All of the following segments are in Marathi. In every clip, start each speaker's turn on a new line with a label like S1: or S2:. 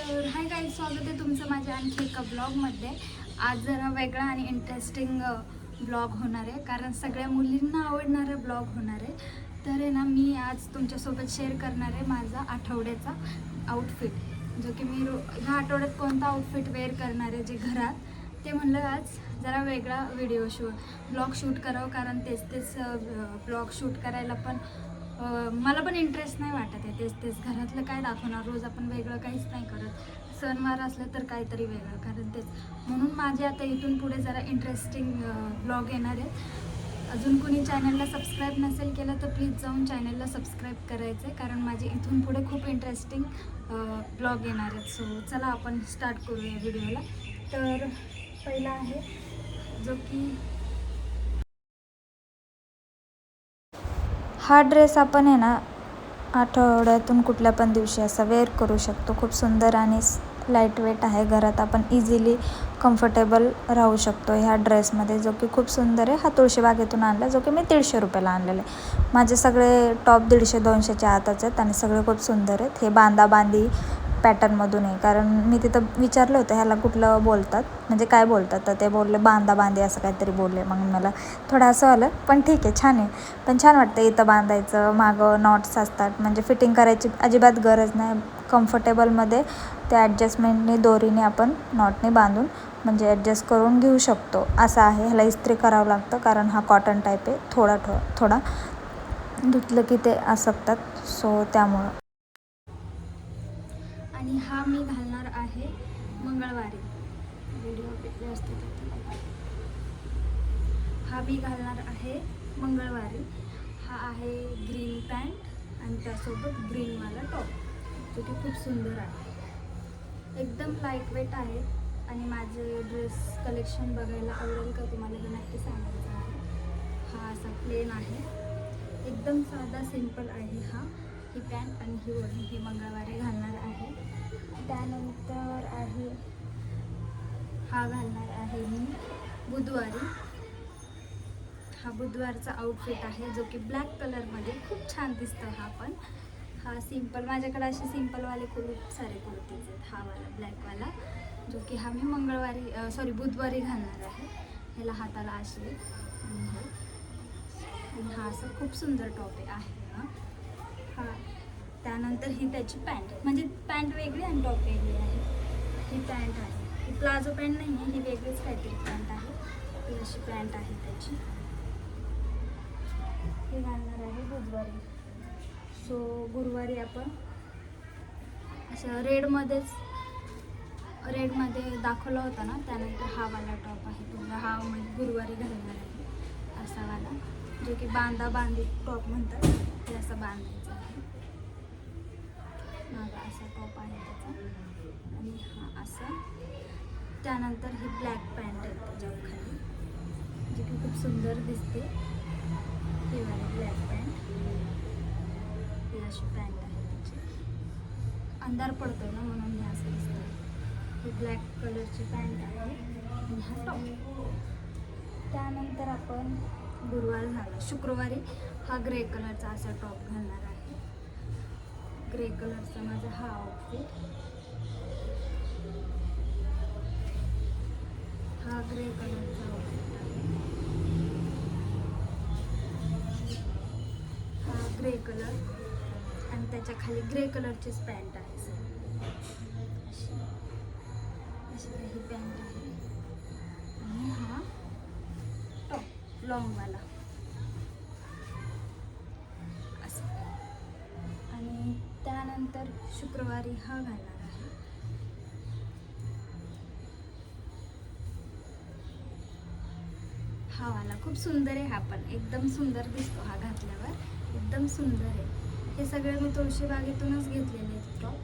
S1: तर हाय गाईज, स्वागत आहे तुमचं माझ्या आणखी एका ब्लॉगमध्ये. आज जरा वेगळा आणि इंटरेस्टिंग ब्लॉग होणार आहे, कारण सगळ्या मुलींना आवडणारा ब्लॉग होणार आहे. तर आहे ना, मी आज तुमच्यासोबत शेअर करणार आहे माझा आठवड्याचा आउटफिट, जो की मी ह्या आठवड्यात कोणता आउटफिट वेअर करणार आहे जे घरात, ते म्हणलं आज जरा वेगळा ब्लॉग शूट करावं, कारण तेच ब्लॉग शूट करायला पण मला पण इंटरेस्ट नाही वाटत आहे. तेच घरातलं काय दाखवणार, रोज आपण वेगळं काहीच नाही करत. सणवार असलं तर काहीतरी वेगळं, कारण तेच म्हणून माझे आता इथून पुढे जरा इंटरेस्टिंग ब्लॉग येणार आहे. अजून कोणी चॅनलला सबस्क्राईब नसेल केलं तर प्लीज जाऊन चॅनलला सबस्क्राईब करायचं आहे, कारण माझे इथून पुढे खूप इंटरेस्टिंग ब्लॉग येणार आहेत. सो चला आपण स्टार्ट करूया व्हिडिओला. तर पहिला आहे जो की
S2: हा ड्रेस आपण आहे ना आठवड्यातून कुठल्या पण दिवशी असा वेअर करू शकतो. खूप सुंदर आणि लाईट वेट आहे. घरात आपण इझिली कम्फर्टेबल राहू शकतो ह्या ड्रेसमध्ये, जो की खूप सुंदर आहे. हा तुळशीबागेतून आणला, जो की मी 150 रुपयाला आणलेला आहे. माझे सगळे टॉप 150-200च्या आतच आहेत आणि सगळे खूप सुंदर आहेत. हे बांधी पॅटर्नमधून आहे, कारण मी तिथं विचारलं होतं ह्याला कुठलं बोलतात, म्हणजे काय बोलतात, तर ते बोलले बांधी असं काहीतरी बोलले. मग मला थोडं असं आलं, पण ठीक आहे, छान आहे. पण छान वाटतं इथं बांधायचं. मागं नॉट्स असतात, म्हणजे फिटिंग करायची अजिबात गरज नाही. कम्फर्टेबलमध्ये ते ॲडजस्टमेंटने दोरीने आपण नॉटने बांधून म्हणजे ॲडजस्ट करून घेऊ शकतो असं आहे. ह्याला इस्त्री करावं लागतं, कारण हा कॉटन टाईप आहे. थोडा धुतलं की ते असकतात, सो त्यामुळं.
S1: आणि हा मी घालणार आहे मंगळवारी. व्हिडिओ व्यवस्थित होता. हा मी घालणार आहे मंगळवारी. हा आहे ग्रीन पॅन्ट आणि त्यासोबत ग्रीनवाला टॉप, जो की खूप सुंदर आहे. एकदम लाईट वेट आहे. आणि माझे ड्रेस कलेक्शन बघायला आवडेल का तुम्हाला, हे नक्की सांगायचं आहे. हा असा प्लेन आहे, एकदम साधा सिंपल आहे. ही पॅन्ट आणि ही ओढणी ही मंगळवारी घालणार आहे. त्यानंतर आहे हा घालणार आहे मी बुधवारी. हा बुधवारचा आउटफिट आहे, जो की ब्लॅक कलरमध्ये खूप छान दिसतो. हा सिंपल, माझ्याकडे असे सिंपलवाले खूप सारे कुर्तीज आहेत. हा वाला ब्लॅकवाला, जो की हा मी बुधवारी घालणार आहे. ह्याला हाताला असे आणि हा असं खूप सुंदर टॉप आहे. हा त्यानंतर ही त्याची पॅन्ट, म्हणजे पॅन्ट वेगळी आणि टॉप वेगळी आहे. ही पॅन्ट आहे, ही प्लाझो पॅन्ट नाही आहे, ही वेगळीच काहीतरी पॅन्ट आहे. ही अशी पॅन्ट आहे त्याची. हे घालणार आहे बुधवारी. सो गुरुवारी आपण असं रेडमध्ये दाखवला होता ना, त्यानंतर हा वाला टॉप आहे पूर्ण. हा गुरुवारी घालणार आहे असा वाला, जो की बांधी टॉप म्हणतात. ते असं बांधायचं आहे. माझा असा टॉप आहे त्याचा, आणि हा असा. त्यानंतर ही ब्लॅक पॅन्ट आहे त्याच्यावर खाली, जी की खूप सुंदर दिसते. ही वाली ब्लॅक पॅन्ट, ही अशी पॅन्ट आहे त्याची. अंधार पडतोय ना, म्हणून हे असं दिसतं. ही ब्लॅक कलरची पॅन्ट आहे आणि हा टॉप. त्यानंतर आपण गुरुवार झाला, शुक्रवारी हा ग्रे कलरचा असा टॉप घालणार आहे. ग्रे कलरचा माझा हा आउटफिट. हा ग्रे कलरचा आउटफिट आहे. हा ग्रे कलर आणि त्याच्या खाली ग्रे कलरचीच पॅन्ट आहे. अशी ही पॅन्ट आहे आणि हा टॉप लॉंगवाला असं. आणि त्यानंतर शुक्रवारी हा घालणार आहे. हा वाला खूप सुंदर आहे. हा पण एकदम सुंदर दिसतो. हा घातल्यावर एकदम सुंदर आहे. हे सगळे मी तुळशीबागेतूनच घेतलेले आहेत टॉप.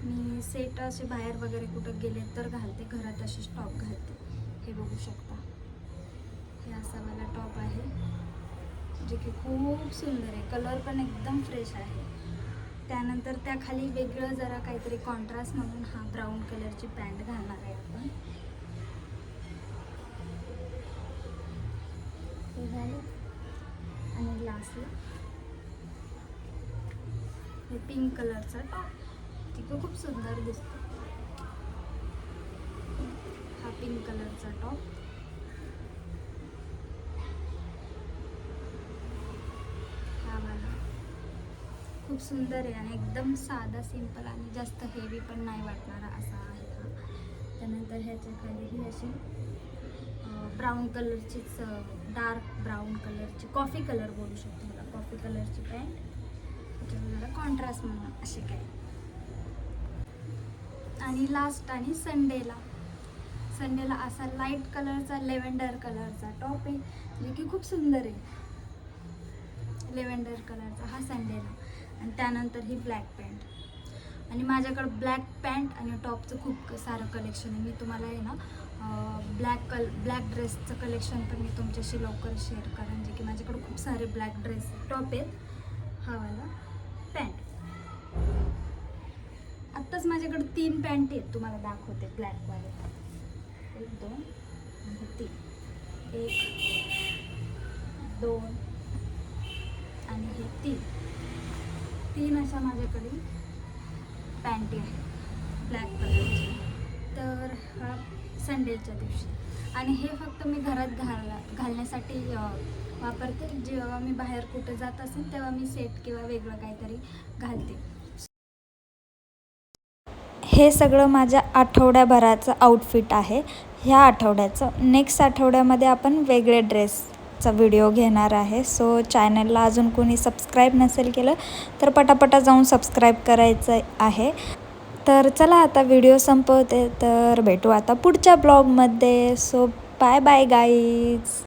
S1: मी सेट असे बाहेर वगैरे कुठं गेले तर घालते, घरात असे टॉप घालते. हे बघू शकता, हे असा वाला टॉप आहे, जे की खूप सुंदर आहे. कलर पण एकदम फ्रेश आहे. त्यानंतर त्याखाली वेगळं जरा काहीतरी कॉन्ट्रास्ट म्हणून हा ब्राऊन कलरची पॅन्ट घालणार आहे आपण. हे झालं. आणि लास्टला हे पिंक कलरचा टॉप, ती खूप सुंदर दिसतो. पिंक कलरचा टॉप. हा वाला खूप सुंदर आहे आणि एकदम साधा सिंपल आणि जास्त हेवी पण नाही वाटणारा असा आहे हा. त्यानंतर ह्याच्या खाली ही अशी ब्राऊन कलरचीच, डार्क ब्राऊन कलरची, कॉफी कलर बोलू शकतो मला, कॉफी कलरची पॅन्ट. त्याच्यामध्ये कॉन्ट्रास्ट म्हणून असे काय. आणि लास्ट आणि संडेला असा लाईट कलरचा लेव्हेंडर कलरचा टॉप आहे, जे की खूप सुंदर आहे. लेव्हेंडर कलरचा हा संडेला. आणि त्यानंतर ही ब्लॅक पॅन्ट. आणि माझ्याकडं ब्लॅक पॅन्ट आणि टॉपचं खूप सारं कलेक्शन आहे. मी तुम्हाला आहे ना ब्लॅक ड्रेसचं कलेक्शन पण मी तुमच्याशी लवकर शेअर करेन, जे की माझ्याकडे खूप सारे ब्लॅक ड्रेस टॉप आहेत. हा वाला पॅन्ट. आत्ताच माझ्याकडे 3 पॅन्ट आहेत, तुम्हाला दाखवते ब्लॅकवाले. 1 2 आणि 3. 1 2 आणि हे 3 अशा माझ्याकडे पॅन्टी आहे ब्लॅक कलरची. तर हा संडेच्या दिवशी. आणि हे फक्त मी घरात घालण्यासाठी वापरते. जेव्हा मी बाहेर कुठे जात असेल तेव्हा मी सेट किंवा वेगळं काहीतरी घालते.
S2: हे सगळं माझ्या आठवड्याभराचं आउटफिट आहे. ह्या आठवड्याचं. नेक्स्ट आठवड्यामध्ये आपण वेगळे ड्रेसचा व्हिडिओ घेणार आहे. सो चॅनलला अजून कोणी सबस्क्राईब नसेल केलं तर पटापटा जाऊन सबस्क्राईब करायचं आहे. तर चला आता व्हिडिओ संपवते. तर भेटू आता पुढच्या ब्लॉगमध्ये. So bye bye guys.